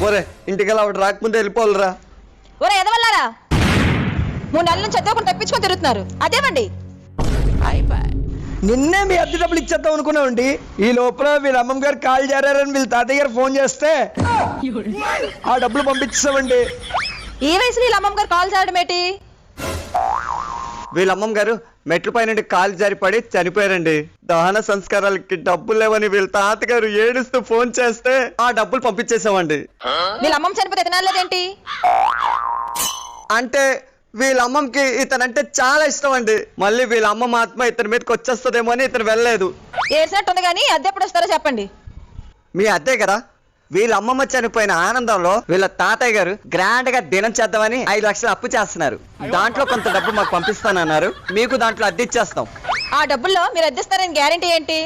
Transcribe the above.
ఒరే ఇంటికి ఆవిడ రాకముందే వెళ్ళిపోవాలరా. ఒరే ఎదవల్లారా, 3 నెలల నుంచి అద్దె తప్పించుకొని తిరుగుతున్నారు. అదేమండి నిన్నే మీ అద్దె డబ్బులు ఇచ్చేద్దాం అనుకున్నామండి. ఈ లోపల వీళ్ళ అమ్మమ్మ గారు కాల్ చేరారని వీళ్ళ తాతయ్య గారు ఫోన్ చేస్తే ఆ డబ్బులు పంపించేసామండి. ఈ వయసులో వీళ్ళ అమ్మమ్మ గారు కాల్ చేయడం ఏంటి? వీళ్ళ అమ్మమ్మ గారు మెట్ల పైన కాలు జారి పడి చనిపోయారండి. దహన సంస్కారాలకి డబ్బులు లేవని వీళ్ళ తాతగారు ఏడుస్తూ ఫోన్ చేస్తే ఆ డబ్బులు పంపించేసామండి. వీళ్ళ అమ్మమ్మ చనిపోతే తినాలేదేంటి? అంటే వీళ్ళ అమ్మమ్మకి ఇతనంటే చాలా ఇష్టం అండి. మళ్ళీ వీళ్ళ అమ్మమ్మ ఆత్మ ఇతని మీదకి వచ్చేస్తుందేమో అని ఇతను వెళ్ళలేదు. ఏడ్చినట్టుంది కానీ అద్దె ఎప్పుడు వస్తారో చెప్పండి. మీ అద్దే కదా. వీళ్ళ అమ్మమ్మ చనిపోయిన ఆనందంలో వీళ్ళ తాతయ్య గారు గ్రాండ్ గా దినం చేద్దామని 5 లక్షలు అప్పు చేస్తున్నారు. దాంట్లో కొంత డబ్బు మాకు పంపిస్తానన్నారు. మీకు దాంట్లో అద్దె ఇచ్చేస్తాం. ఆ డబ్బుల్లో మీరు అద్దెస్తారని గ్యారంటీ ఏంటి?